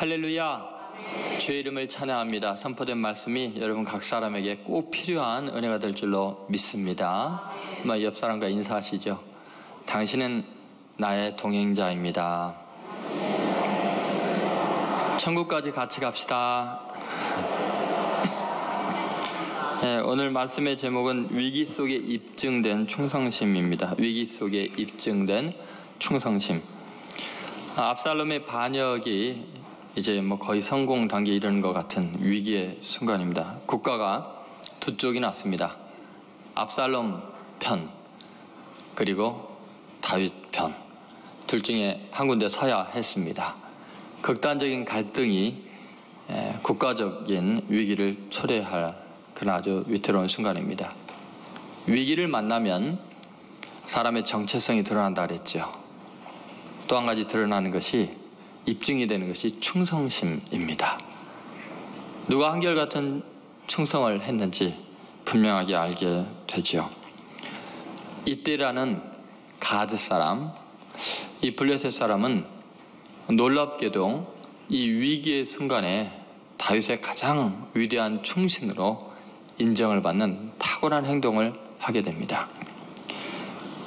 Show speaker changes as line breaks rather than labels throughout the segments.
할렐루야. 주의 이름을 찬양합니다. 선포된 말씀이 여러분 각 사람에게 꼭 필요한 은혜가 될 줄로 믿습니다. 옆 사람과 인사하시죠. 당신은 나의 동행자입니다. 천국까지 같이 갑시다. 네, 오늘 말씀의 제목은 위기 속에 입증된 충성심입니다. 위기 속에 입증된 충성심. 압살롬의 반역이 이제 거의 성공 단계에 이르는 것 같은 위기의 순간입니다. 국가가 두 쪽이 났습니다. 압살롬 편 그리고 다윗 편, 둘 중에 한 군데 서야 했습니다. 극단적인 갈등이 국가적인 위기를 초래할 그런 아주 위태로운 순간입니다. 위기를 만나면 사람의 정체성이 드러난다 그랬죠. 또 한 가지 드러나는 것이, 입증이 되는 것이 충성심입니다. 누가 한결같은 충성을 했는지 분명하게 알게 되죠. 이때라는 가드 사람, 이 블레셋 사람은 놀랍게도 이 위기의 순간에 다윗의 가장 위대한 충신으로 인정을 받는 탁월한 행동을 하게 됩니다.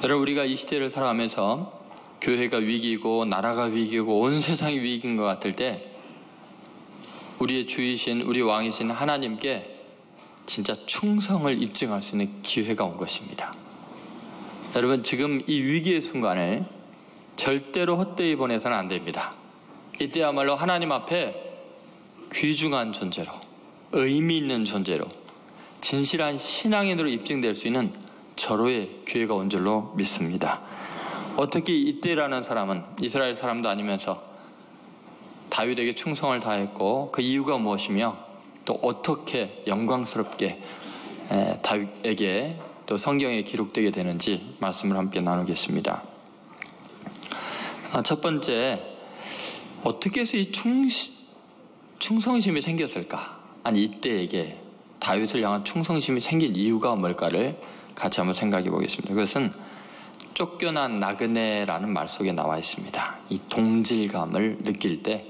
여러분, 우리가 이 시대를 살아가면서 교회가 위기고 나라가 위기고 온 세상이 위기인 것 같을 때 우리의 주이신, 우리 왕이신 하나님께 진짜 충성을 입증할 수 있는 기회가 온 것입니다. 여러분, 지금 이 위기의 순간을 절대로 헛되이 보내서는 안 됩니다. 이때야말로 하나님 앞에 귀중한 존재로, 의미 있는 존재로, 진실한 신앙인으로 입증될 수 있는 절호의 기회가 온 줄로 믿습니다. 어떻게 이때라는 사람은 이스라엘 사람도 아니면서 다윗에게 충성을 다했고 그 이유가 무엇이며 또 어떻게 영광스럽게 다윗에게 또 성경에 기록되게 되는지 말씀을 함께 나누겠습니다. 첫 번째, 어떻게 해서 이 충성심이 생겼을까? 아니, 이때에게 다윗을 향한 충성심이 생긴 이유가 뭘까를 같이 한번 생각해 보겠습니다. 그것은 쫓겨난 나그네라는 말 속에 나와 있습니다. 이 동질감을 느낄 때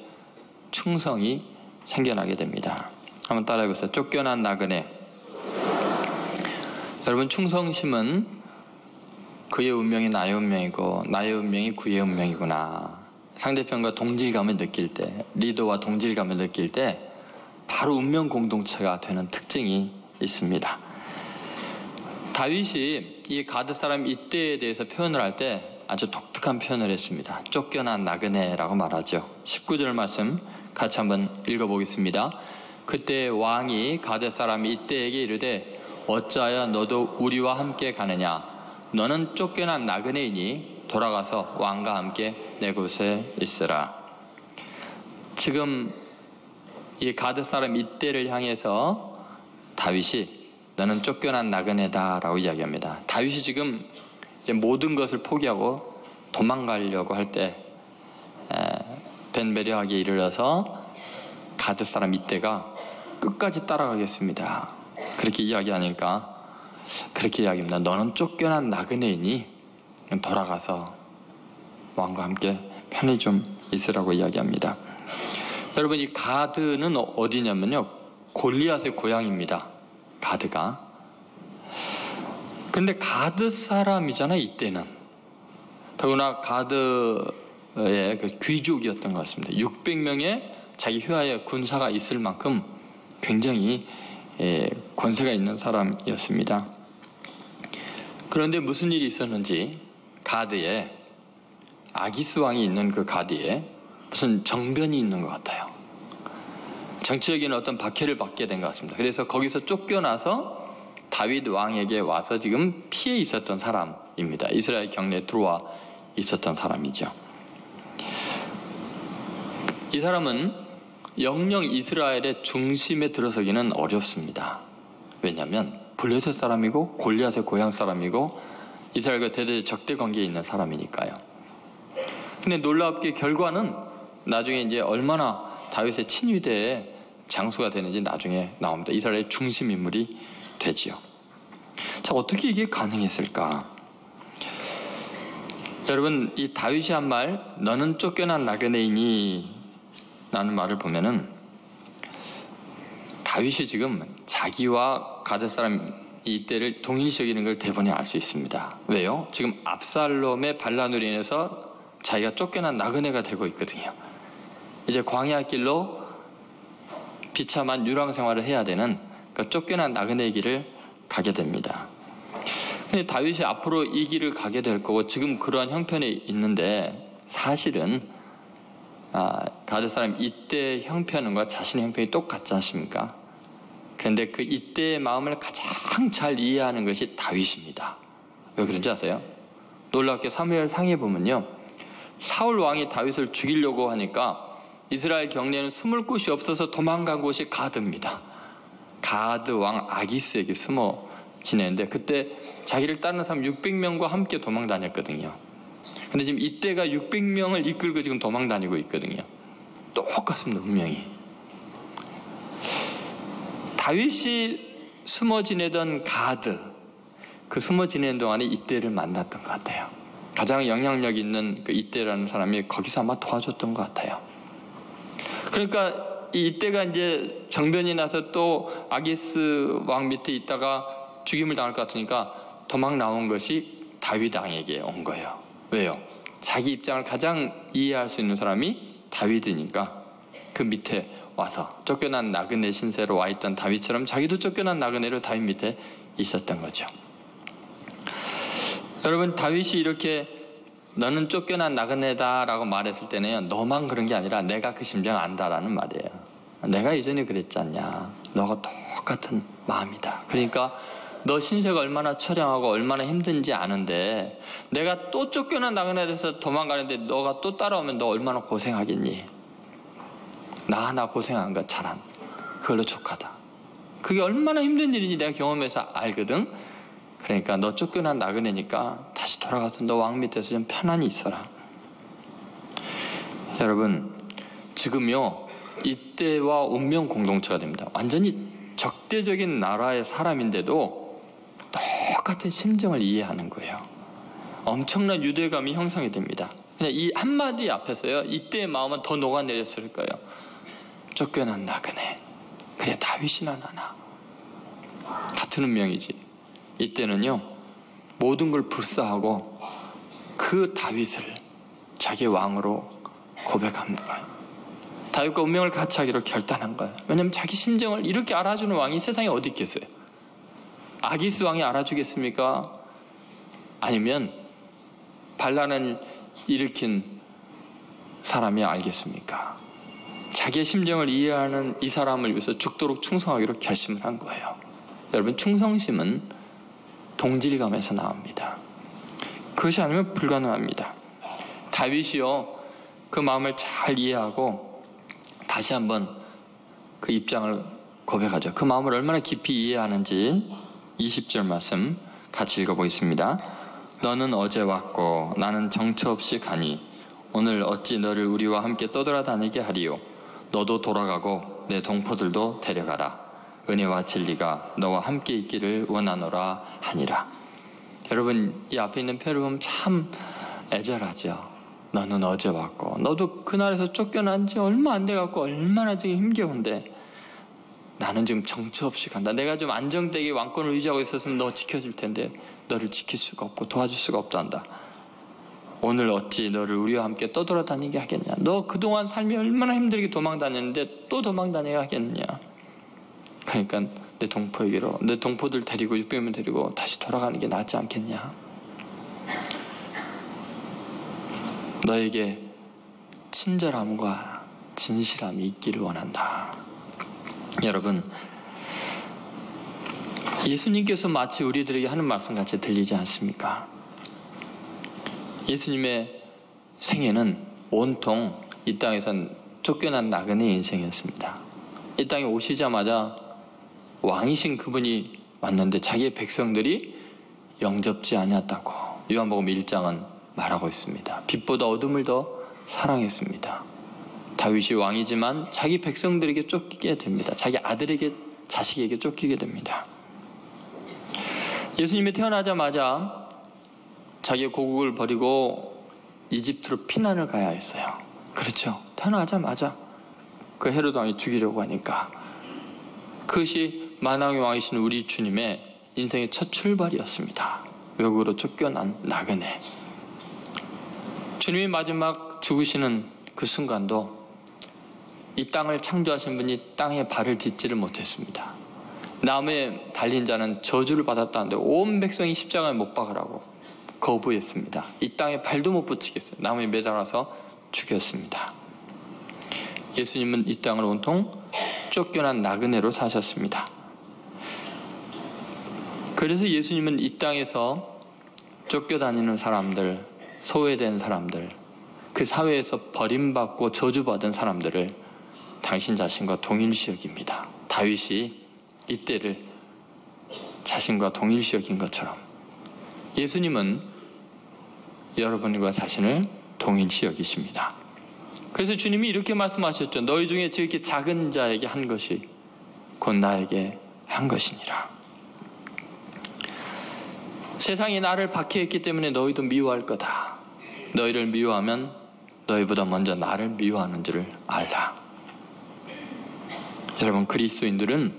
충성이 생겨나게 됩니다. 한번 따라해 보세요. 쫓겨난 나그네. 여러분, 충성심은 그의 운명이 나의 운명이고 나의 운명이 그의 운명이구나. 상대편과 동질감을 느낄 때, 리더와 동질감을 느낄 때 바로 운명 공동체가 되는 특징이 있습니다. 다윗이 이 가드 사람 이때에 대해서 표현을 할 때 아주 독특한 표현을 했습니다. 쫓겨난 나그네라고 말하죠. 19절 말씀 같이 한번 읽어보겠습니다. 그때 왕이 가드 사람 이때에게 이르되 어찌하여 너도 우리와 함께 가느냐? 너는 쫓겨난 나그네이니 돌아가서 왕과 함께 내 곳에 있으라. 지금 이 가드 사람 이때를 향해서 다윗이 너는 쫓겨난 나그네다 라고 이야기합니다. 다윗이 지금 이제 모든 것을 포기하고 도망가려고 할 때 벤베리하게 이르러서 가드 사람 이때가 끝까지 따라가겠습니다. 그렇게 이야기하니까 그렇게 이야기합니다. 너는 쫓겨난 나그네이니 돌아가서 왕과 함께 편히 좀 있으라고 이야기합니다. 여러분, 이 가드는 어디냐면요, 골리앗의 고향입니다. 가드가. 근데 가드 사람이잖아요, 이때는. 더구나 가드의 그 귀족이었던 것 같습니다. 600명의 자기 휘하에 군사가 있을 만큼 굉장히 권세가 있는 사람이었습니다. 그런데 무슨 일이 있었는지 가드에, 아기스 왕이 있는 그 가드에 무슨 정변이 있는 것 같아요. 정치적인 어떤 박해를 받게 된 것 같습니다. 그래서 거기서 쫓겨나서 다윗 왕에게 와서 지금 피해 있었던 사람입니다. 이스라엘 경내에 들어와 있었던 사람이죠. 이 사람은 영영 이스라엘의 중심에 들어서기는 어렵습니다. 왜냐하면 블레셋 사람이고 골리앗의 고향 사람이고 이스라엘과 대대 적대 관계에 있는 사람이니까요. 근데 놀랍게 결과는 나중에 이제 얼마나 다윗의 친위대의 장수가 되는지 나중에 나옵니다. 이스라엘의 중심 인물이 되지요. 자, 어떻게 이게 가능했을까? 여러분, 이 다윗이 한 말, 너는 쫓겨난 나그네이니 라는 말을 보면은 다윗이 지금 자기와 가드 사람 이때를 동일시 여기는 걸 대본에 알 수 있습니다. 왜요? 지금 압살롬의 반란으로 인해서 자기가 쫓겨난 나그네가 되고 있거든요. 이제 광야 길로 비참한 유랑 생활을 해야 되는 그 쫓겨난 나그네 길을 가게 됩니다. 근데 다윗이 앞으로 이 길을 가게 될 거고 지금 그러한 형편에 있는데 사실은 가드 사람 이때 형편과 자신의 형편이 똑같지 않습니까? 그런데 그 이때의 마음을 가장 잘 이해하는 것이 다윗입니다. 왜 그런지 아세요? 놀랍게 사무엘 상에 보면요, 사울 왕이 다윗을 죽이려고 하니까 이스라엘 경내에는 숨을 곳이 없어서 도망간 곳이 가드입니다. 가드 왕 아기스에게 숨어 지내는데 그때 자기를 따르는 사람 600명과 함께 도망 다녔거든요. 근데 지금 이때가 600명을 이끌고 지금 도망 다니고 있거든요. 똑같습니다, 운명이. 다윗이 숨어 지내던 가드, 그 숨어 지내는 동안에 이때를 만났던 것 같아요. 가장 영향력 있는 그 이때라는 사람이 거기서 아마 도와줬던 것 같아요. 그러니까 이때가 이제 정변이 나서 또 아기스 왕 밑에 있다가 죽임을 당할 것 같으니까 도망 나온 것이 다윗 왕에게 온 거예요. 왜요? 자기 입장을 가장 이해할 수 있는 사람이 다윗이니까 그 밑에 와서 쫓겨난 나그네 신세로 와 있던 다윗처럼 자기도 쫓겨난 나그네로 다윗 밑에 있었던 거죠. 여러분, 다윗이 이렇게 너는 쫓겨난 나그네다 라고 말했을 때는 너만 그런 게 아니라 내가 그 심정 안다라는 말이에요. 내가 이전에 그랬지 않냐. 너가 똑같은 마음이다. 그러니까 너 신세가 얼마나 처량하고 얼마나 힘든지 아는데 내가 또 쫓겨난 나그네 돼서 도망가는데 너가 또 따라오면 너 얼마나 고생하겠니. 나 하나 고생한 거 잘한 그걸로 족하다. 그게 얼마나 힘든 일인지 내가 경험해서 알거든. 그러니까 너 쫓겨난 나그네니까 다시 돌아가서 너 왕 밑에서 좀 편안히 있어라. 여러분, 지금요 이때와 운명 공동체가 됩니다. 완전히 적대적인 나라의 사람인데도 똑같은 심정을 이해하는 거예요. 엄청난 유대감이 형성이 됩니다. 그냥 이 한마디 앞에서요 이때의 마음은 더 녹아내렸을 거예요. 쫓겨난 나그네, 그래 다윗이나 나나 같은 운명이지. 이때는요 모든 걸 불사하고 그 다윗을 자기 왕으로 고백하는 거예요. 다윗과 운명을 같이 하기로 결단한 거예요. 왜냐하면 자기 심정을 이렇게 알아주는 왕이 세상에 어디 있겠어요? 아기스 왕이 알아주겠습니까? 아니면 반란을 일으킨 사람이 알겠습니까? 자기의 심정을 이해하는 이 사람을 위해서 죽도록 충성하기로 결심을 한 거예요. 여러분, 충성심은 동질감에서 나옵니다. 그것이 아니면 불가능합니다. 다윗이요 그 마음을 잘 이해하고 다시 한번 그 입장을 고백하죠. 그 마음을 얼마나 깊이 이해하는지 20절 말씀 같이 읽어보겠습니다. 너는 어제 왔고 나는 정처 없이 가니 오늘 어찌 너를 우리와 함께 떠돌아다니게 하리요. 너도 돌아가고 내 동포들도 데려가라. 은혜와 진리가 너와 함께 있기를 원하노라 하니라. 여러분, 이 앞에 있는 표현을 보면 참 애절하죠. 너는 어제 왔고 너도 그날에서 쫓겨난 지 얼마 안 돼갖고 얼마나 지금 힘겨운데 나는 지금 정처 없이 간다. 내가 좀 안정되게 왕권을 유지하고 있었으면 너 지켜줄 텐데 너를 지킬 수가 없고 도와줄 수가 없단다. 오늘 어찌 너를 우리와 함께 떠돌아다니게 하겠냐. 너 그동안 삶이 얼마나 힘들게 도망다녔는데 또 도망다니게 하겠냐. 그러니까 내 동포에게로 내 동포들 데리고 600명 데리고 다시 돌아가는 게 낫지 않겠냐. 너에게 친절함과 진실함이 있기를 원한다. 여러분, 예수님께서 마치 우리들에게 하는 말씀같이 들리지 않습니까? 예수님의 생애는 온통 이 땅에선 쫓겨난 나그네 인생이었습니다. 이 땅에 오시자마자 왕이신 그분이 왔는데 자기의 백성들이 영접지 않았다고 요한복음 1장은 말하고 있습니다. 빛보다 어둠을 더 사랑했습니다. 다윗이 왕이지만 자기 백성들에게 쫓기게 됩니다. 자기 아들에게, 자식에게 쫓기게 됩니다. 예수님이 태어나자마자 자기의 고국을 버리고 이집트로 피난을 가야 했어요. 그렇죠. 태어나자마자 그 헤롯 왕이 죽이려고 하니까. 그것이 만왕의 왕이신 우리 주님의 인생의 첫 출발이었습니다. 외국으로 쫓겨난 나그네. 주님이 마지막 죽으시는 그 순간도 이 땅을 창조하신 분이 땅에 발을 딛지를 못했습니다. 나무에 달린 자는 저주를 받았다는데 온 백성이 십자가에 못 박으라고 거부했습니다. 이 땅에 발도 못 붙이겠어요. 나무에 매달아서 죽였습니다. 예수님은 이 땅을 온통 쫓겨난 나그네로 사셨습니다. 그래서 예수님은 이 땅에서 쫓겨다니는 사람들, 소외된 사람들, 그 사회에서 버림받고 저주받은 사람들을 당신 자신과 동일시 여깁니다. 다윗이 이때를 자신과 동일시 여긴 것처럼 예수님은 여러분과 자신을 동일시 여기십니다. 그래서 주님이 이렇게 말씀하셨죠. 너희 중에 저렇게 작은 자에게 한 것이 곧 나에게 한 것이니라. 세상이 나를 박해했기 때문에 너희도 미워할 거다. 너희를 미워하면 너희보다 먼저 나를 미워하는 줄을 알라. 여러분, 그리스도인들은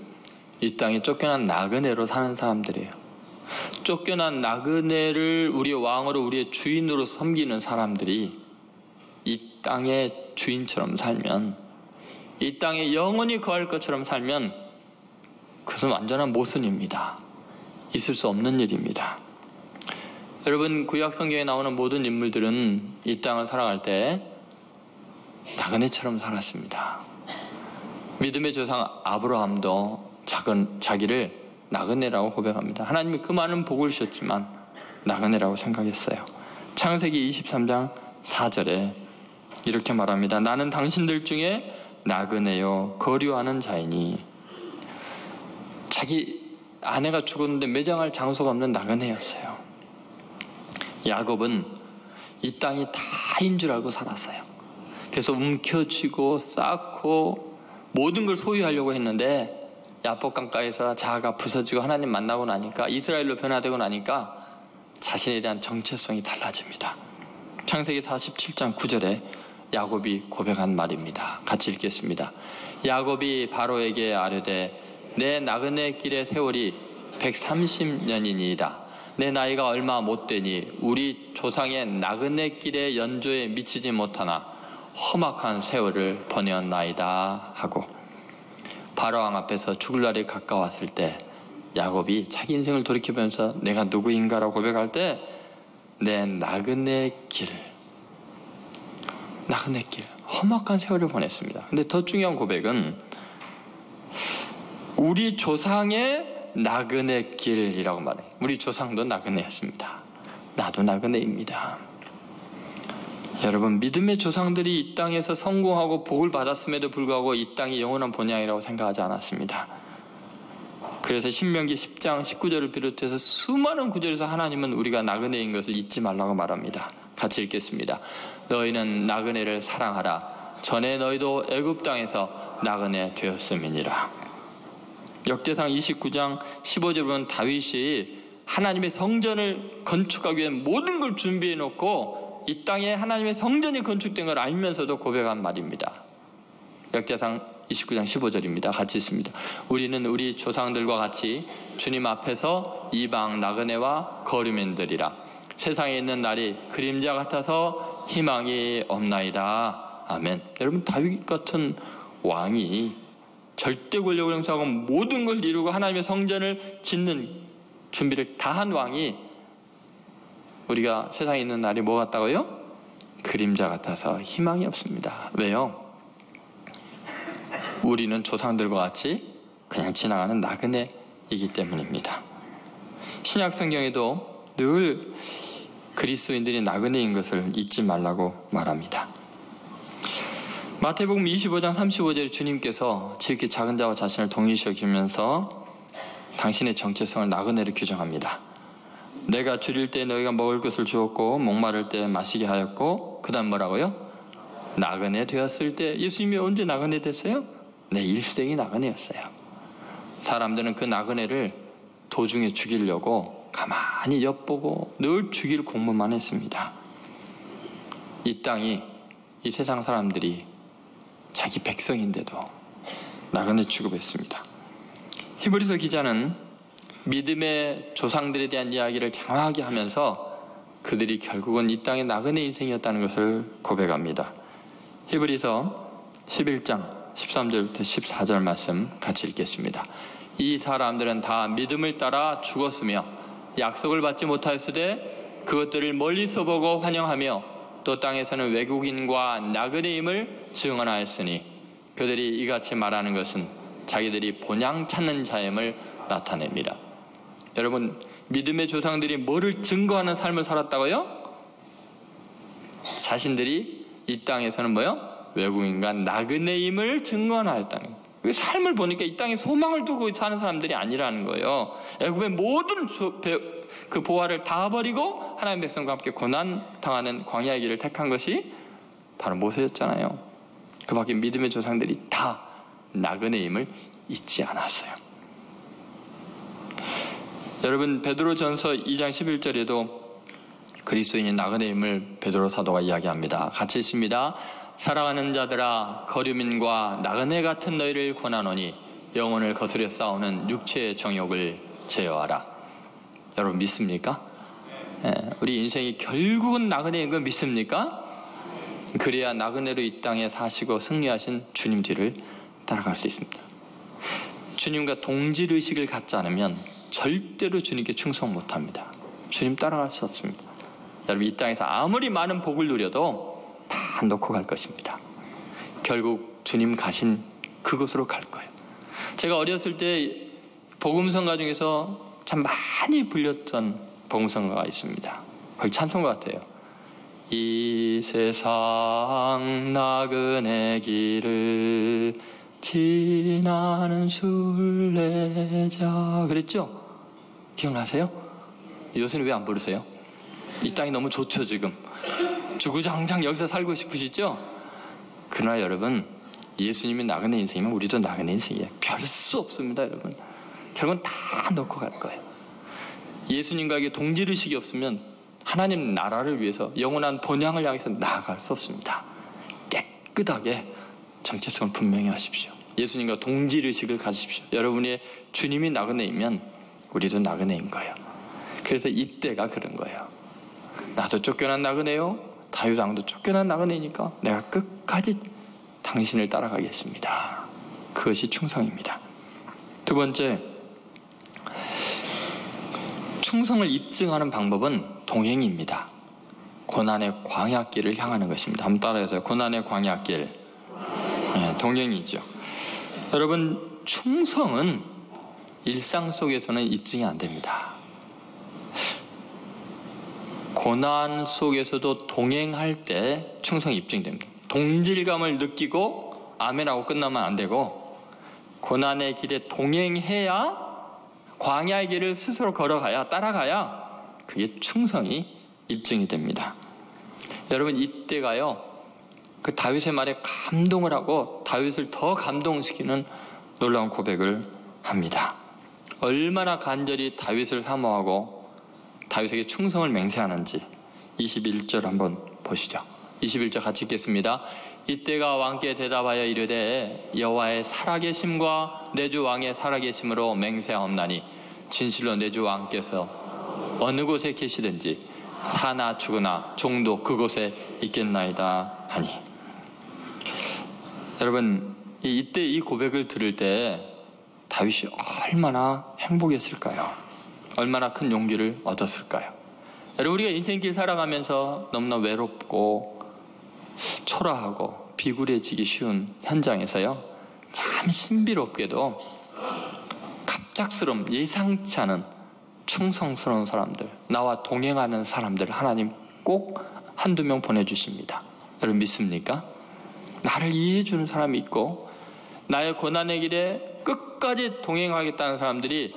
이 땅에 쫓겨난 나그네로 사는 사람들이에요. 쫓겨난 나그네를 우리의 왕으로, 우리의 주인으로 섬기는 사람들이 이 땅의 주인처럼 살면, 이 땅에 영원히 거할 것처럼 살면 그것은 완전한 모순입니다. 있을 수 없는 일입니다. 여러분, 구약 성경에 나오는 모든 인물들은 이 땅을 살아갈 때 나그네처럼 살았습니다. 믿음의 조상 아브라함도 자기를 나그네라고 고백합니다. 하나님이 그 많은 복을 주셨지만 나그네라고 생각했어요. 창세기 23장 4절에 이렇게 말합니다. 나는 당신들 중에 나그네요 거류하는 자이니. 자기 아내가 죽었는데 매장할 장소가 없는 나그네였어요. 야곱은 이 땅이 다인 줄 알고 살았어요. 그래서 움켜쥐고 쌓고 모든 걸 소유하려고 했는데 야복 강가에서 자아가 부서지고 하나님 만나고 나니까, 이스라엘로 변화되고 나니까 자신에 대한 정체성이 달라집니다. 창세기 47장 9절에 야곱이 고백한 말입니다. 같이 읽겠습니다. 야곱이 바로에게 아뢰되 내 나그네 길의 세월이 130년이니이다. 내 나이가 얼마 못 되니 우리 조상의 나그네 길의 연조에 미치지 못하나 험악한 세월을 보내었나이다 하고, 바로왕 앞에서 죽을 날이 가까웠을 때 야곱이 자기 인생을 돌이켜보면서 내가 누구인가라고 고백할 때 내 나그네 길, 험악한 세월을 보냈습니다. 근데 더 중요한 고백은 우리 조상의 나그네 길이라고 말해요. 우리 조상도 나그네였습니다. 나도 나그네입니다. 여러분, 믿음의 조상들이 이 땅에서 성공하고 복을 받았음에도 불구하고 이 땅이 영원한 본향이라고 생각하지 않았습니다. 그래서 신명기 10장 19절을 비롯해서 수많은 구절에서 하나님은 우리가 나그네인 것을 잊지 말라고 말합니다. 같이 읽겠습니다. 너희는 나그네를 사랑하라. 전에 너희도 애굽 땅에서 나그네 되었음이니라. 역대상 29장 15절에 보면 다윗이 하나님의 성전을 건축하기 위해 모든 걸 준비해 놓고 이 땅에 하나님의 성전이 건축된 걸 알면서도 고백한 말입니다. 역대상 29장 15절입니다. 같이 있습니다. 우리는 우리 조상들과 같이 주님 앞에서 이방 나그네와 거류민들이라. 세상에 있는 날이 그림자 같아서 희망이 없나이다. 아멘. 여러분, 다윗 같은 왕이 절대 권력을 행사하고 모든 걸 이루고 하나님의 성전을 짓는 준비를 다 한 왕이 우리가 세상에 있는 날이 뭐 같다고요? 그림자 같아서 희망이 없습니다. 왜요? 우리는 조상들과 같이 그냥 지나가는 나그네이기 때문입니다. 신약 성경에도 늘 그리스도인들이 나그네인 것을 잊지 말라고 말합니다. 마태복음 25장 35절에 주님께서 지극히 작은 자와 자신을 동일시 여기면서 당신의 정체성을 나그네로 규정합니다. 내가 줄일 때 너희가 먹을 것을 주었고 목마를 때 마시게 하였고, 그 다음 뭐라고요? 나그네 되었을 때. 예수님이 언제 나그네 됐어요? 내 일생이 나그네였어요. 사람들은 그 나그네를 도중에 죽이려고 가만히 엿보고 늘 죽일 공부만 했습니다. 이 땅이, 이 세상 사람들이 자기 백성인데도 나그네 취급했습니다. 히브리서 기자는 믿음의 조상들에 대한 이야기를 장황하게 하면서 그들이 결국은 이 땅의 나그네 인생이었다는 것을 고백합니다. 히브리서 11장 13절부터 14절 말씀 같이 읽겠습니다. 이 사람들은 다 믿음을 따라 죽었으며 약속을 받지 못하였으되 그것들을 멀리서 보고 환영하며 또 땅에서는 외국인과 나그네임을 증언하였으니 그들이 이같이 말하는 것은 자기들이 본향 찾는 자임을 나타냅니다. 여러분, 믿음의 조상들이 뭐를 증거하는 삶을 살았다고요? 자신들이 이 땅에서는 뭐요? 외국인과 나그네임을 증언하였다는 거예요. 그 삶을 보니까 이 땅에 소망을 두고 사는 사람들이 아니라는 거예요. 애굽의 모든 그 보화를 다 버리고 하나님의 백성과 함께 고난 당하는 광야의 길을 택한 것이 바로 모세였잖아요. 그 밖에 믿음의 조상들이 다 나그네임을 잊지 않았어요. 여러분, 베드로전서 2장 11절에도 그리스도인의 나그네임을 베드로 사도가 이야기합니다. 같이 있습니다. 사랑하는 자들아, 거류민과 나그네 같은 너희를 권하노니 영혼을 거스려 싸우는 육체의 정욕을 제어하라. 여러분 믿습니까? 우리 인생이 결국은 나그네인 거 믿습니까? 그래야 나그네로 이 땅에 사시고 승리하신 주님 뒤를 따라갈 수 있습니다. 주님과 동질의식을 갖지 않으면 절대로 주님께 충성 못합니다. 주님 따라갈 수 없습니다. 여러분, 이 땅에서 아무리 많은 복을 누려도 다 놓고 갈 것입니다. 결국 주님 가신 그곳으로 갈 거예요. 제가 어렸을 때 복음성가 중에서 참 많이 불렸던 복음성가가 있습니다. 거의 찬송가 같아요. 이 세상 나그네 길을 지나는 순례자, 그랬죠? 기억나세요? 요새는 왜 안 부르세요? 이 땅이 너무 좋죠. 지금 주구장창 여기서 살고 싶으시죠? 그러나 여러분, 예수님이 나그네 인생이면 우리도 나그네 인생이에요. 별 수 없습니다. 여러분, 결국은 다 놓고 갈 거예요. 예수님과 이게 동질의식이 없으면 하나님 나라를 위해서 영원한 본향을 향해서 나아갈 수 없습니다. 깨끗하게 정체성을 분명히 하십시오. 예수님과 동질의식을 가지십시오. 여러분의 주님이 나그네이면 우리도 나그네인 거예요. 그래서 이때가 그런 거예요. 나도 쫓겨난 나그네요. 다윗 왕도 쫓겨난 나그네니까 내가 끝까지 당신을 따라가겠습니다. 그것이 충성입니다. 두 번째, 충성을 입증하는 방법은 동행입니다. 고난의 광야길을 향하는 것입니다. 한번 따라해서요. 고난의 광야길. 동행이죠. 여러분, 충성은 일상 속에서는 입증이 안 됩니다. 고난 속에서도 동행할 때 충성이 입증됩니다. 동질감을 느끼고 아멘하고 끝나면 안 되고, 고난의 길에 동행해야, 광야의 길을 스스로 걸어가야, 따라가야 그게 충성이 입증이 됩니다. 여러분, 이때가요, 그 다윗의 말에 감동을 하고 다윗을 더 감동시키는 놀라운 고백을 합니다. 얼마나 간절히 다윗을 사모하고 다윗에게 충성을 맹세하는지 21절 한번 보시죠. 21절 같이 읽겠습니다. 이때가 왕께 대답하여 이르되 여호와의 살아계심과 내 주 왕의 살아계심으로 맹세하옵나니 진실로 내 주 왕께서 어느 곳에 계시든지 사나 죽으나 종도 그곳에 있겠나이다 하니. 여러분, 이때 이 고백을 들을 때 다윗이 얼마나 행복했을까요? 얼마나 큰 용기를 얻었을까요? 여러분, 우리가 인생길 살아가면서 너무나 외롭고 초라하고 비굴해지기 쉬운 현장에서요, 참 신비롭게도 갑작스러운 예상치 않은 충성스러운 사람들, 나와 동행하는 사람들을 하나님 꼭 한두 명 보내주십니다. 여러분 믿습니까? 나를 이해해주는 사람이 있고 나의 고난의 길에 끝까지 동행하겠다는 사람들이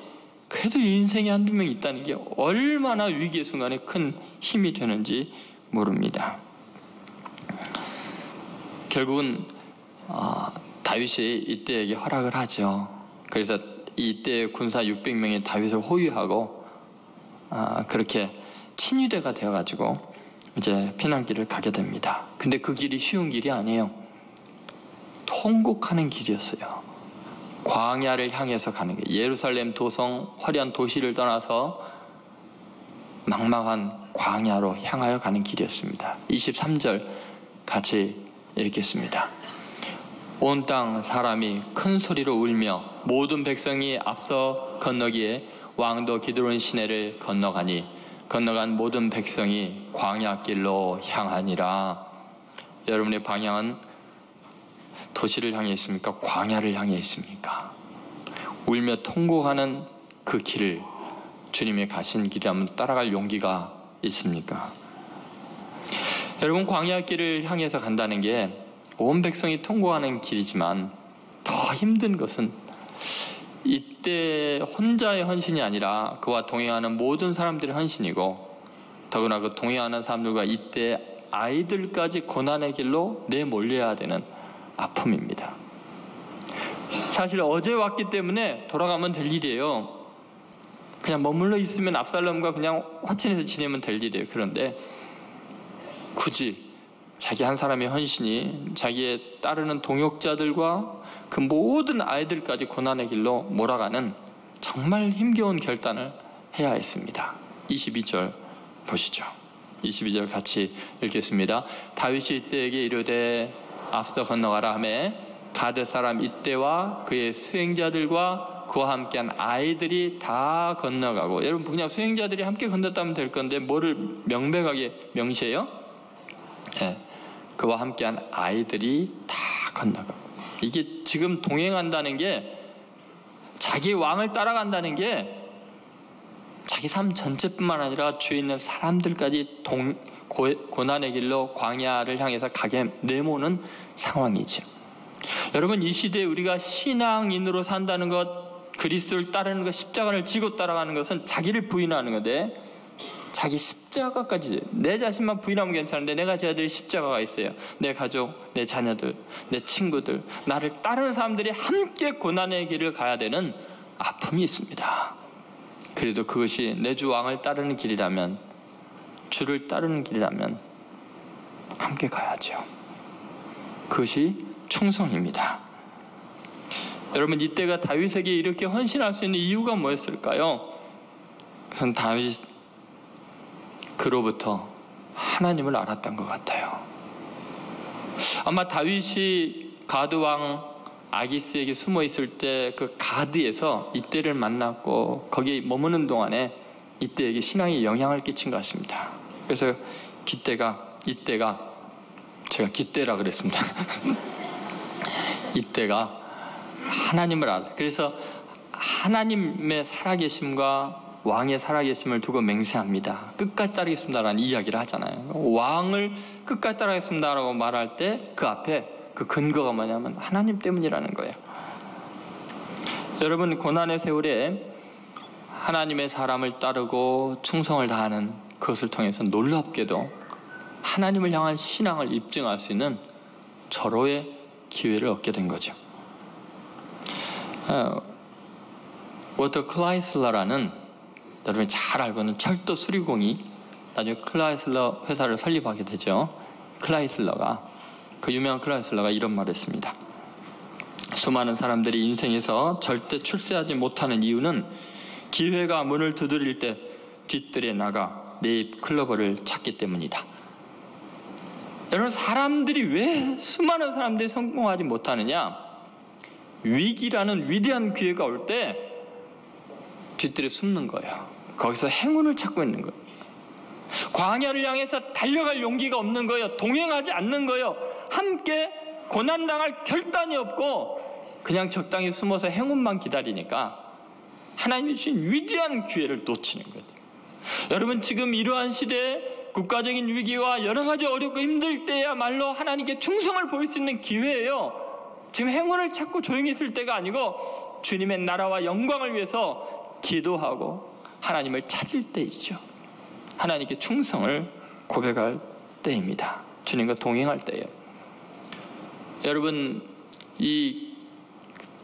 그래도 인생에 한두 명 있다는 게 얼마나 위기의 순간에 큰 힘이 되는지 모릅니다. 결국은 다윗이 이때에게 허락을 하죠. 그래서 이때 군사 600명이 다윗을 호위하고 그렇게 친위대가 되어가지고 이제 피난길을 가게 됩니다. 근데 그 길이 쉬운 길이 아니에요. 통곡하는 길이었어요. 광야를 향해서 가는 게, 예루살렘 도성 화려한 도시를 떠나서 막막한 광야로 향하여 가는 길이었습니다. 23절 같이 읽겠습니다. 온 땅 사람이 큰 소리로 울며 모든 백성이 앞서 건너기에 왕도 기드론 시내를 건너가니 건너간 모든 백성이 광야길로 향하니라. 여러분의 방향은 도시를 향해 있습니까? 광야를 향해 있습니까? 울며 통곡하는 그 길을, 주님이 가신 길이라면 따라갈 용기가 있습니까? 여러분, 광야길을 향해서 간다는 게 온 백성이 통곡하는 길이지만 더 힘든 것은 이때 혼자의 헌신이 아니라 그와 동행하는 모든 사람들의 헌신이고, 더구나 그 동행하는 사람들과 이때 아이들까지 고난의 길로 내몰려야 되는 아픔입니다. 사실 어제 왔기 때문에 돌아가면 될 일이에요. 그냥 머물러 있으면 압살롬과 그냥 화친해서 지내면 될 일이에요. 그런데 굳이 자기 한 사람의 헌신이 자기의 따르는 동역자들과 그 모든 아이들까지 고난의 길로 몰아가는 정말 힘겨운 결단을 해야 했습니다. 22절 보시죠. 22절 같이 읽겠습니다. 다윗이 이때에게 이르되 앞서 건너가라 하매 가드 사람 이때와 그의 수행자들과 그와 함께한 아이들이 다 건너가고, 여러분 그냥 수행자들이 함께 건넜다면 될 건데 뭐를 명백하게 명시해요? 네, 그와 함께한 아이들이 다 건너가고. 이게 지금 동행한다는 게, 자기 왕을 따라간다는 게 자기 삶 전체뿐만 아니라 주위에 있는 사람들까지 고난의 길로 광야를 향해서 가게 내모는 상황이죠. 여러분, 이 시대에 우리가 신앙인으로 산다는 것, 그리스도를 따르는 것, 십자가를 지고 따라가는 것은 자기를 부인하는 건데, 자기 십자가까지, 내 자신만 부인하면 괜찮은데 내가 져야 될 십자가가 있어요. 내 가족, 내 자녀들, 내 친구들, 나를 따르는 사람들이 함께 고난의 길을 가야 되는 아픔이 있습니다. 그래도 그것이 내 주 왕을 따르는 길이라면, 주를 따르는 길이라면 함께 가야죠. 그것이 충성입니다. 여러분, 이때가 다윗에게 이렇게 헌신할 수 있는 이유가 뭐였을까요? 그것은 다윗 그로부터 하나님을 알았던 것 같아요. 아마 다윗이 가드 왕 아기스에게 숨어 있을 때 그 가드에서 이때를 만났고 거기 머무는 동안에 이때에게 신앙에 영향을 끼친 것 같습니다. 그래서 이때가 제가 기때라 그랬습니다. 이때가 하나님을 알아. 그래서 하나님의 살아계심과 왕의 살아계심을 두고 맹세합니다. 끝까지 따르겠습니다라는 이야기를 하잖아요. 왕을 끝까지 따르겠습니다라고 말할 때 그 앞에 그 근거가 뭐냐면 하나님 때문이라는 거예요. 여러분, 고난의 세월에 하나님의 사람을 따르고 충성을 다하는 그것을 통해서 놀랍게도 하나님을 향한 신앙을 입증할 수 있는 절호의 기회를 얻게 된 거죠. 워터 클라이슬러라는, 여러분이 잘 알고 있는 철도 수리공이 나중에 클라이슬러 회사를 설립하게 되죠. 그 유명한 클라이슬러가 이런 말을 했습니다. 수많은 사람들이 인생에서 절대 출세하지 못하는 이유는 기회가 문을 두드릴 때 뒤뜰에 나가 내 입 클로버를 찾기 때문이다. 여러분, 사람들이 왜 수많은 사람들이 성공하지 못하느냐? 위기라는 위대한 기회가 올 때 뒤뜰에 숨는 거예요. 거기서 행운을 찾고 있는 거예요. 광야를 향해서 달려갈 용기가 없는 거예요. 동행하지 않는 거예요. 함께 고난당할 결단이 없고 그냥 적당히 숨어서 행운만 기다리니까 하나님이 주신 위대한 기회를 놓치는 거예요. 여러분, 지금 이러한 시대에 국가적인 위기와 여러 가지 어렵고 힘들 때야말로 하나님께 충성을 보일 수 있는 기회예요. 지금 행운을 찾고 조용히 있을 때가 아니고 주님의 나라와 영광을 위해서 기도하고 하나님을 찾을 때이죠. 하나님께 충성을 고백할 때입니다. 주님과 동행할 때예요. 여러분, 이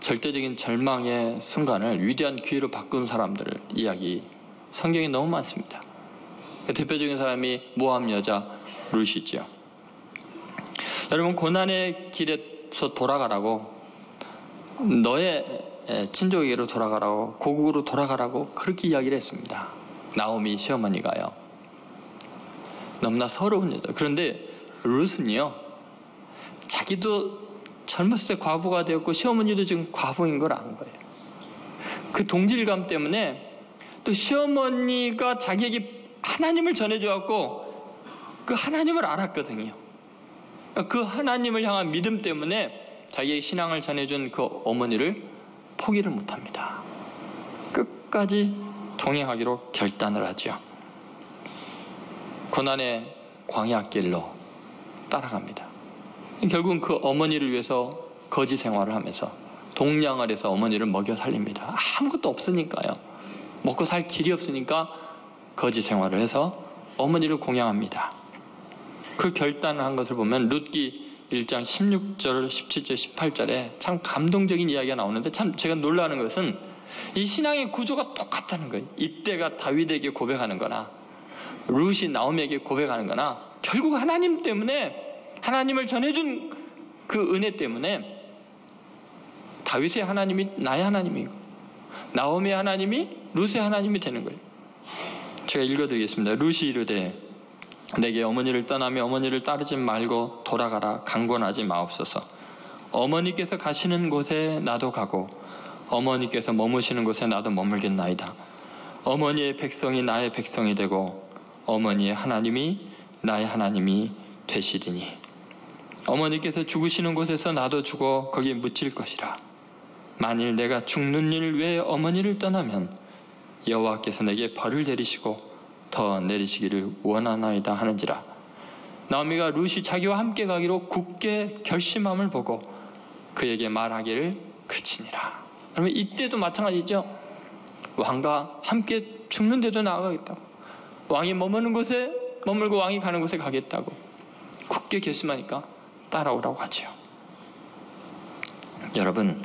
절대적인 절망의 순간을 위대한 기회로 바꾼 사람들을 이야기, 성경에 너무 많습니다. 대표적인 사람이 모함 여자 룻이죠. 여러분, 고난의 길에 나오미에게서 돌아가라고, 너의 친족에게로 돌아가라고, 고국으로 돌아가라고 그렇게 이야기를 했습니다. 나오미 시어머니가요. 너무나 서러운 여자. 그런데 룻은요, 자기도 젊었을 때 과부가 되었고 시어머니도 지금 과부인 걸 안 거예요. 그 동질감 때문에 또 시어머니가 자기에게 하나님을 전해줘갖고 그 하나님을 알았거든요. 그 하나님을 향한 믿음 때문에 자기의 신앙을 전해준 그 어머니를 포기를 못합니다. 끝까지 동행하기로 결단을 하죠. 고난의 광야길로 따라갑니다. 결국은 그 어머니를 위해서 거지 생활을 하면서 동량을 해서 어머니를 먹여 살립니다. 아무것도 없으니까요. 먹고 살 길이 없으니까 거지 생활을 해서 어머니를 공양합니다. 그 결단을 한 것을 보면 룻기 1장 16절, 17절, 18절에 참 감동적인 이야기가 나오는데 참 제가 놀라는 것은 이 신앙의 구조가 똑같다는 거예요. 이때가 다윗에게 고백하는 거나 룻이 나오미에게 고백하는 거나 결국 하나님 때문에, 하나님을 전해준 그 은혜 때문에 다윗의 하나님이 나의 하나님이고 나오미의 하나님이 룻의 하나님이 되는 거예요. 제가 읽어드리겠습니다. 룻이 이르되 내게 어머니를 떠나며 어머니를 따르지 말고 돌아가라. 강권하지 마옵소서. 어머니께서 가시는 곳에 나도 가고 어머니께서 머무시는 곳에 나도 머물겠나이다. 어머니의 백성이 나의 백성이 되고 어머니의 하나님이 나의 하나님이 되시리니 어머니께서 죽으시는 곳에서 나도 죽어 거기에 묻힐 것이라. 만일 내가 죽는 일 외에 어머니를 떠나면 여호와께서 내게 벌을 내리시고 더 내리시기를 원하나이다 하는지라. 나오미가 룻이 자기와 함께 가기로 굳게 결심함을 보고 그에게 말하기를 그치니라. 그러면 이때도 마찬가지죠. 왕과 함께 죽는데도 나아가겠다고, 왕이 머무는 곳에 머물고 왕이 가는 곳에 가겠다고 굳게 결심하니까 따라오라고 하죠. 여러분,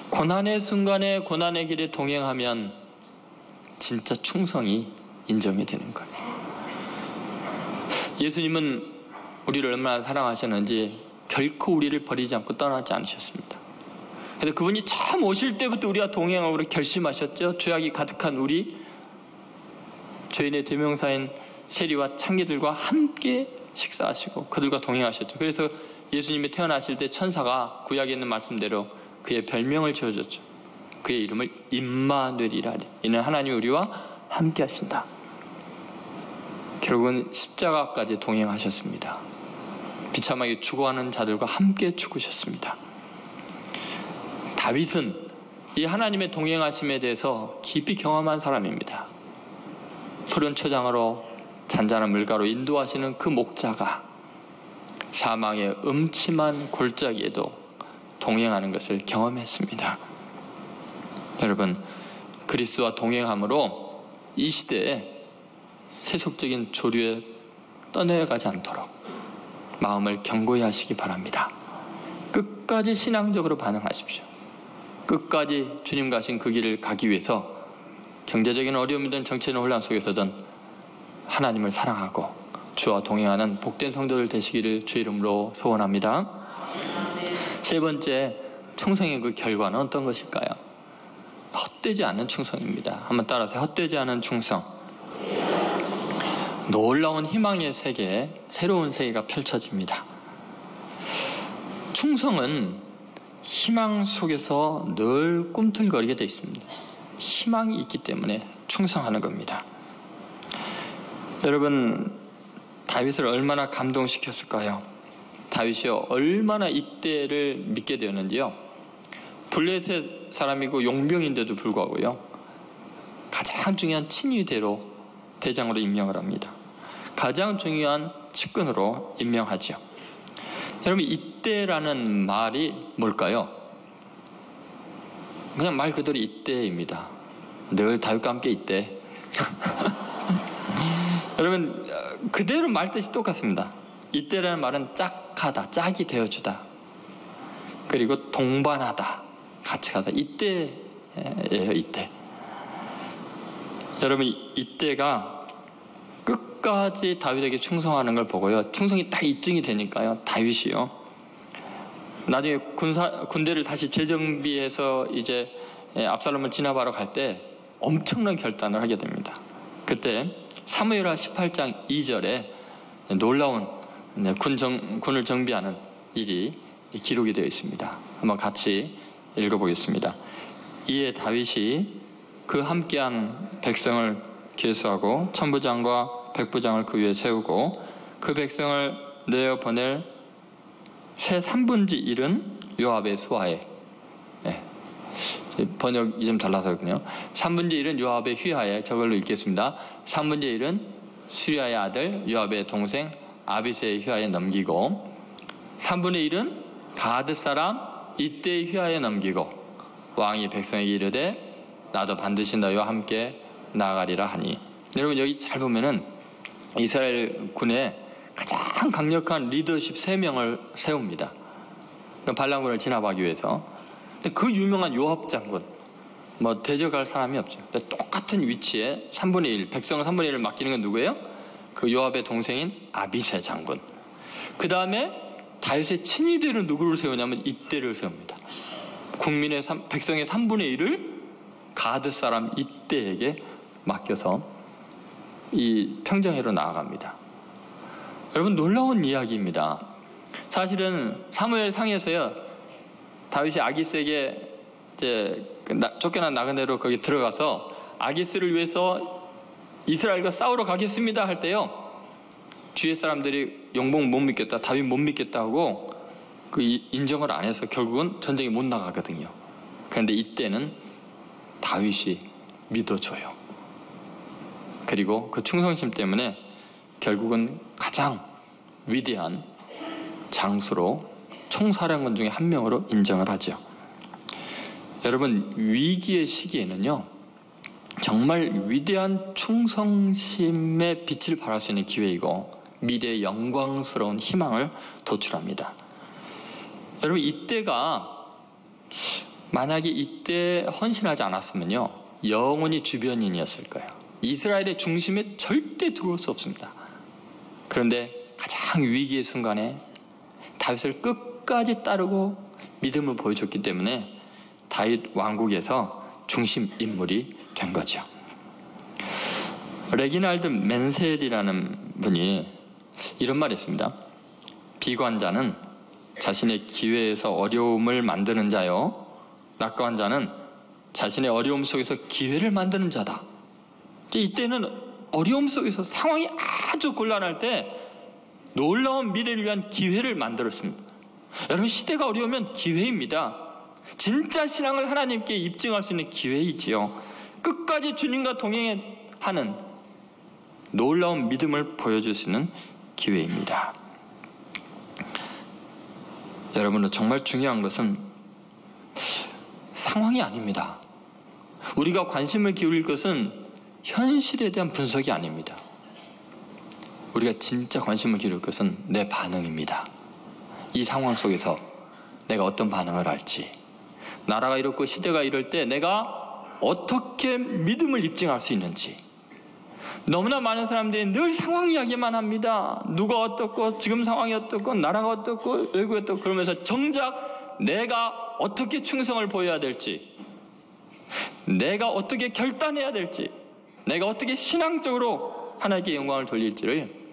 고난의 순간에 고난의 길에 동행하면 진짜 충성이 인정이 되는 거예요. 예수님은 우리를 얼마나 사랑하셨는지 결코 우리를 버리지 않고 떠나지 않으셨습니다. 그런데 그분이 처음 오실 때부터 우리와 동행하고 결심하셨죠. 죄악이 가득한 우리 죄인의 대명사인 세리와 창기들과 함께 식사하시고 그들과 동행하셨죠. 그래서 예수님이 태어나실 때 천사가 구약에 있는 말씀대로 그의 별명을 지어줬죠. 그의 이름을 임마누엘이라 하리. 이는 하나님이 우리와 함께 하신다. 결국은 십자가까지 동행하셨습니다. 비참하게 죽어가는 자들과 함께 죽으셨습니다. 다윗은 이 하나님의 동행하심에 대해서 깊이 경험한 사람입니다. 푸른 초장으로 잔잔한 물가로 인도하시는 그 목자가 사망의 음침한 골짜기에도 동행하는 것을 경험했습니다. 여러분, 그리스도와 동행함으로 이 시대에 세속적인 조류에 떠내려가지 않도록 마음을 견고히 하시기 바랍니다. 끝까지 신앙적으로 반응하십시오. 끝까지 주님 가신 그 길을 가기 위해서 경제적인 어려움이든 정치적인 혼란 속에서든 하나님을 사랑하고 주와 동행하는 복된 성도들 되시기를 주 이름으로 소원합니다. 세 번째, 충성의 그 결과는 어떤 것일까요? 헛되지 않은 충성입니다. 한번 따라서 헛되지 않은 충성. 놀라운 희망의 세계, 새로운 세계가 펼쳐집니다. 충성은 희망 속에서 늘 꿈틀거리게 되어 있습니다. 희망이 있기 때문에 충성하는 겁니다. 여러분, 다윗을 얼마나 감동시켰을까요? 다윗이 얼마나 이때를 믿게 되었는지요. 블레셋 사람이고 용병인데도 불구하고요, 가장 중요한 친위대로 대장으로 임명을 합니다. 가장 중요한 측근으로 임명하죠. 여러분, 이때라는 말이 뭘까요? 그냥 말 그대로 이때입니다. 늘 다윗과 함께 이때. 여러분, 그대로 말 뜻이 똑같습니다. 이때라는 말은 짝하다, 짝이 되어주다. 그리고 동반하다, 같이 가다. 이때예요, 이때. 여러분, 이때가 끝까지 다윗에게 충성하는 걸 보고요, 충성이 딱 입증이 되니까요, 다윗이요, 나중에 군대를 다시 재정비해서 이제 압살롬을 진압하러 갈 때 엄청난 결단을 하게 됩니다. 그때 사무엘하 18장 2절에 놀라운 군을 정비하는 일이 기록이 되어 있습니다. 한번 같이 읽어보겠습니다. 이에 다윗이 그 함께한 백성을 계수하고 천부장과 백부장을 그 위에 세우고 그 백성을 내어 보낼 새 3분의 1은 요압의 수하에, 번역이 좀 달라서 그렇군요. 3분의 1은 요압의 휘하에, 저걸로 읽겠습니다. 3분의 1은 수리아의 아들 요압의 동생 아비새의 휘하에 넘기고 3분의 1은 가드 사람 이때의 휘하에 넘기고 왕이 백성에게 이르되 나도 반드시 너희와 함께 나아가리라 하니. 여러분 여기 잘 보면은 이스라엘 군에 가장 강력한 리더십 3명을 세웁니다. 발람군을 진압하기 위해서. 그 유명한 요압 장군, 대적할 사람이 없죠. 똑같은 위치에 3분의 1, 백성을 3분의 1을 맡기는 건 누구예요? 그 요압의 동생인 아비새 장군. 그 다음에 다윗의 친위대를 누구를 세우냐면 이때를 세웁니다. 백성의 3분의 1을 가드 사람 이때에게 맡겨서 이 평정회로 나아갑니다. 여러분 놀라운 이야기입니다. 사실은 사무엘 상에서요, 다윗이 아기스에게 이제 쫓겨난 나그네로 거기 들어가서 아기스를 위해서 이스라엘과 싸우러 가겠습니다 할 때요, 주위의 사람들이 용봉 못 믿겠다, 다윗 못 믿겠다 하고 그 인정을 안 해서 결국은 전쟁에 못 나가거든요. 그런데 이때는 다윗이 믿어줘요. 그리고 그 충성심 때문에 결국은 가장 위대한 장수로 총사령관 중에 한 명으로 인정을 하죠. 여러분 위기의 시기에는요, 정말 위대한 충성심의 빛을 발할 수 있는 기회이고 미래의 영광스러운 희망을 도출합니다. 여러분 이때가 만약에 이때 헌신하지 않았으면요, 영원히 주변인이었을 거예요. 이스라엘의 중심에 절대 들어올 수 없습니다. 그런데 가장 위기의 순간에 다윗을 끝까지 따르고 믿음을 보여줬기 때문에 다윗 왕국에서 중심 인물이 된 거죠. 레기날드 맨셀이라는 분이 이런 말이 있습니다. 비관자는 자신의 기회에서 어려움을 만드는 자요, 낙관한 자는 자신의 어려움 속에서 기회를 만드는 자다. 이때는 어려움 속에서 상황이 아주 곤란할 때 놀라운 미래를 위한 기회를 만들었습니다. 여러분 시대가 어려우면 기회입니다. 진짜 신앙을 하나님께 입증할 수 있는 기회이지요. 끝까지 주님과 동행하는 놀라운 믿음을 보여줄 수 있는 기회입니다. 여러분 정말 중요한 것은 상황이 아닙니다. 우리가 관심을 기울일 것은 현실에 대한 분석이 아닙니다. 우리가 진짜 관심을 기울일 것은 내 반응입니다. 이 상황 속에서 내가 어떤 반응을 할지, 나라가 이렇고 시대가 이럴 때 내가 어떻게 믿음을 입증할 수 있는지. 너무나 많은 사람들이 늘 상황 이야기만 합니다. 누가 어떻고 지금 상황이 어떻고 나라가 어떻고 외국이 어떻고 그러면서 정작 내가 어떻게 충성을 보여야 될지, 내가 어떻게 결단해야 될지, 내가 어떻게 신앙적으로 하나님께 영광을 돌릴지를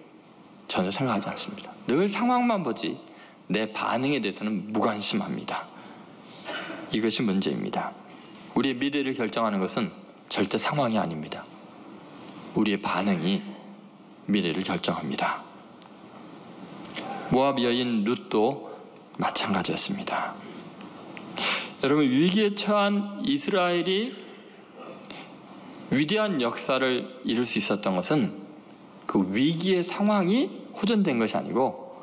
전혀 생각하지 않습니다. 늘 상황만 보지 내 반응에 대해서는 무관심합니다. 이것이 문제입니다. 우리의 미래를 결정하는 것은 절대 상황이 아닙니다. 우리의 반응이 미래를 결정합니다. 모압 여인 룻도 마찬가지였습니다. 여러분 위기에 처한 이스라엘이 위대한 역사를 이룰 수 있었던 것은 그 위기의 상황이 호전된 것이 아니고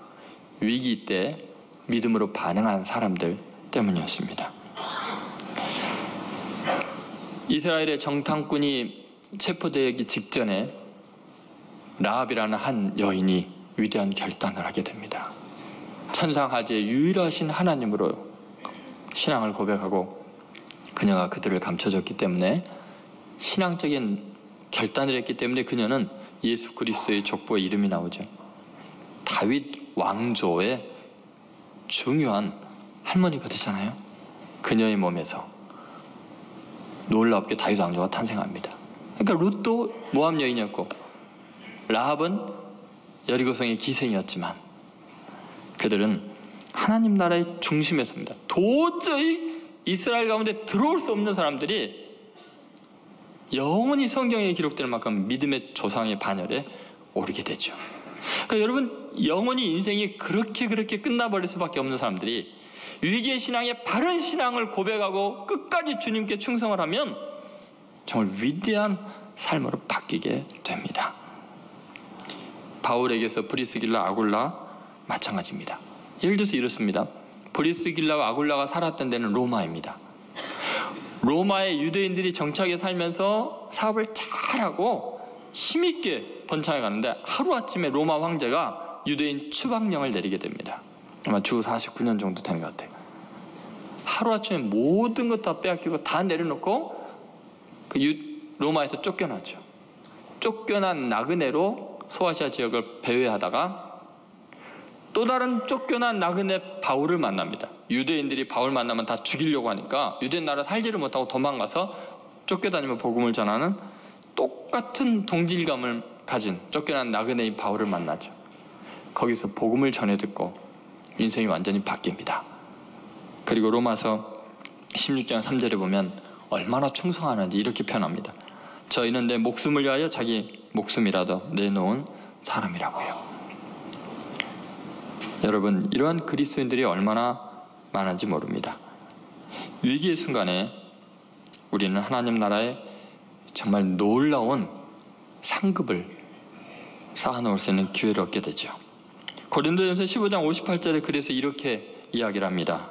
위기 때 믿음으로 반응한 사람들 때문이었습니다. 이스라엘의 정탐꾼이 체포되기 직전에 라합이라는 한 여인이 위대한 결단을 하게 됩니다. 천상하지의 유일하신 하나님으로 신앙을 고백하고 그녀가 그들을 감춰줬기 때문에 신앙적인 결단을 했기 때문에 그녀는 예수 그리스도의 족보의 이름이 나오죠. 다윗 왕조의 중요한 할머니가 되잖아요. 그녀의 몸에서 놀랍게 다윗 왕조가 탄생합니다. 그러니까 룻도 모압 여인이었고 라합은 여리고성의 기생이었지만 그들은 하나님 나라의 중심에 섭니다. 도저히 이스라엘 가운데 들어올 수 없는 사람들이 영원히 성경에 기록될 만큼 믿음의 조상의 반열에 오르게 되죠. 그러니까 여러분, 영원히 인생이 그렇게 끝나버릴 수밖에 없는 사람들이 위기의 신앙에 바른 신앙을 고백하고 끝까지 주님께 충성을 하면 정말 위대한 삶으로 바뀌게 됩니다. 바울에게서 브리스길라, 아굴라 마찬가지입니다. 예를 들어서 이렇습니다. 브리스길라와 아굴라가 살았던 데는 로마입니다. 로마의 유대인들이 정착해 살면서 사업을 잘하고 힘있게 번창해 가는데 하루아침에 로마 황제가 유대인 추방령을 내리게 됩니다. 아마 주 49년 정도 된 것 같아요. 하루아침에 모든 것 다 빼앗기고 다 내려놓고 로마에서 쫓겨났죠. 쫓겨난 나그네로 소아시아 지역을 배회하다가 또 다른 쫓겨난 나그네 바울을 만납니다. 유대인들이 바울 만나면 다 죽이려고 하니까 유대인 나라 살지를 못하고 도망가서 쫓겨다니며 복음을 전하는 똑같은 동질감을 가진 쫓겨난 나그네인 바울을 만나죠. 거기서 복음을 전해 듣고 인생이 완전히 바뀝니다. 그리고 로마서 16장 3절에 보면 얼마나 충성하는지 이렇게 표현합니다. 저희는 내 목숨을 위하여 자기 목숨이라도 내놓은 사람이라고요. 여러분, 이러한 그리스도인들이 얼마나 많은지 모릅니다. 위기의 순간에 우리는 하나님 나라에 정말 놀라운 상급을 쌓아놓을 수 있는 기회를 얻게 되죠. 고린도전서 15장 58절에 그래서 이렇게 이야기를 합니다.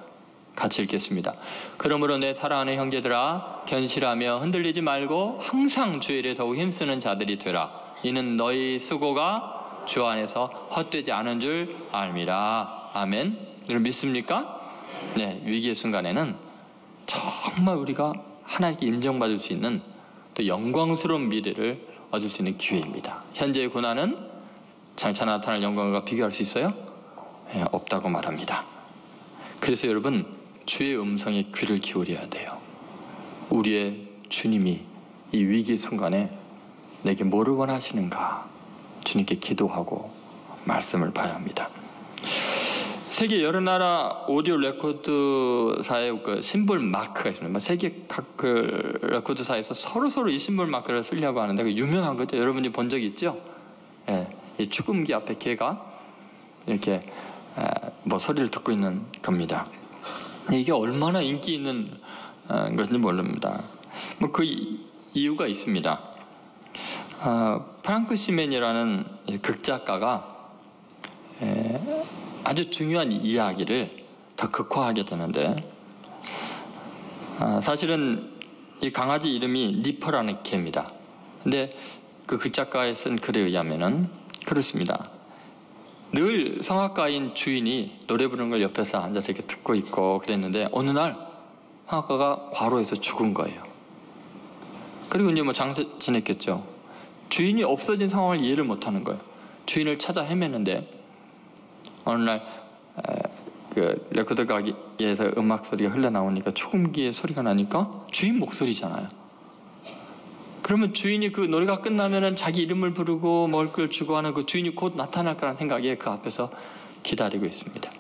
같이 읽겠습니다. 그러므로 내 사랑하는 형제들아, 견실하며 흔들리지 말고 항상 주의 일에 더욱 힘쓰는 자들이 되라. 이는 너희 수고가 주 안에서 헛되지 않은 줄 압니다. 아멘. 여러분 믿습니까? 네, 위기의 순간에는 정말 우리가 하나님께 인정받을 수 있는 또 영광스러운 미래를 얻을 수 있는 기회입니다. 현재의 고난은 장차 나타날 영광과 비교할 수 있어요? 네, 없다고 말합니다. 그래서 여러분, 주의 음성에 귀를 기울여야 돼요. 우리의 주님이 이 위기의 순간에 내게 뭐를 원하시는가? 주님께 기도하고 말씀을 봐야 합니다. 세계 여러 나라 오디오 레코드사의 그 심볼 마크가 있습니다. 세계 각 그 레코드사에서 서로 이 심볼 마크를 쓰려고 하는데 그 유명한 거죠. 여러분이 본 적 있죠? 예, 이 축음기 앞에 개가 이렇게 뭐 소리를 듣고 있는 겁니다. 이게 얼마나 인기 있는 것인지 모릅니다. 뭐 그 이유가 있습니다. 프랑크 시멘이라는 극작가가 아주 중요한 이야기를 더 극화하게 되는데, 사실은 이 강아지 이름이 니퍼라는 개입니다. 근데 그 극작가에 쓴 글에 의하면은 그렇습니다. 늘 성악가인 주인이 노래 부르는 걸 옆에서 앉아서 이렇게 듣고 있고 그랬는데 어느 날 성악가가 과로해서 죽은 거예요. 그리고 이제 뭐 장사 지냈겠죠. 주인이 없어진 상황을 이해를 못하는 거예요. 주인을 찾아 헤매는데 어느 날 그 레코드 가게에서 음악 소리가 흘러나오니까 축음기의 소리가 나니까 주인 목소리잖아요. 그러면 주인이 그 노래가 끝나면은 자기 이름을 부르고 먹을 걸 주고 하는 그 주인이 곧 나타날 거라는 생각에 그 앞에서 기다리고 있습니다.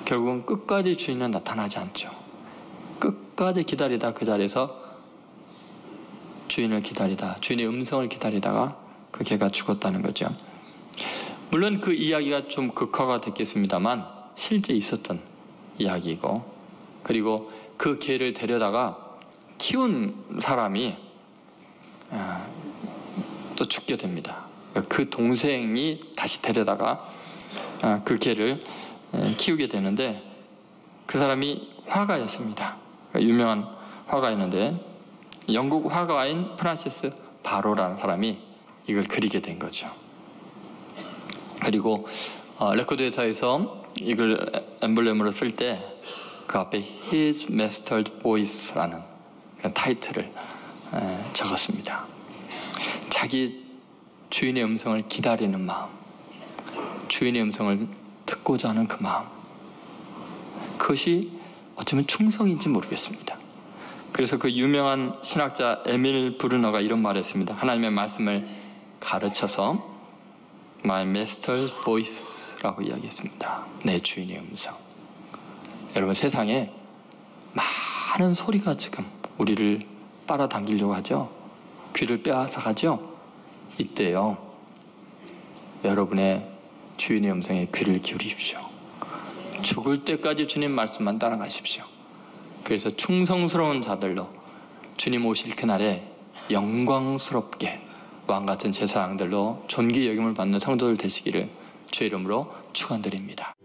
결국은 끝까지 주인은 나타나지 않죠. 끝까지 기다리다 그 자리에서 주인을 기다리다, 주인의 음성을 기다리다가 그 개가 죽었다는 거죠. 물론 그 이야기가 좀 극화가 됐겠습니다만 실제 있었던 이야기이고, 그리고 그 개를 데려다가 키운 사람이 또 죽게 됩니다. 그 동생이 다시 데려다가 그 개를 키우게 되는데 그 사람이 화가였습니다. 유명한 화가였는데 영국 화가인 프란시스 바로라는 사람이 이걸 그리게 된 거죠. 그리고 레코드 회사에서 이걸 엠블렘으로 쓸 때 그 앞에 His Master's Voice라는 타이틀을 적었습니다. 자기 주인의 음성을 기다리는 마음, 주인의 음성을 듣고자 하는 그 마음, 그것이 어쩌면 충성인지 모르겠습니다. 그래서 그 유명한 신학자 에밀 브루너가 이런 말을 했습니다. 하나님의 말씀을 가르쳐서 My Master's Voice라고 이야기했습니다. 내 주인의 음성. 여러분, 세상에 많은 소리가 지금 우리를 빨아당기려고 하죠. 귀를 빼앗아 가죠. 이때요, 여러분의 주인의 음성에 귀를 기울이십시오. 죽을 때까지 주님 말씀만 따라가십시오. 그래서 충성스러운 자들로 주님 오실 그날에 영광스럽게 왕같은 제사장들로 존귀 여김을 받는 성도들 되시기를 주의 이름으로 축원드립니다.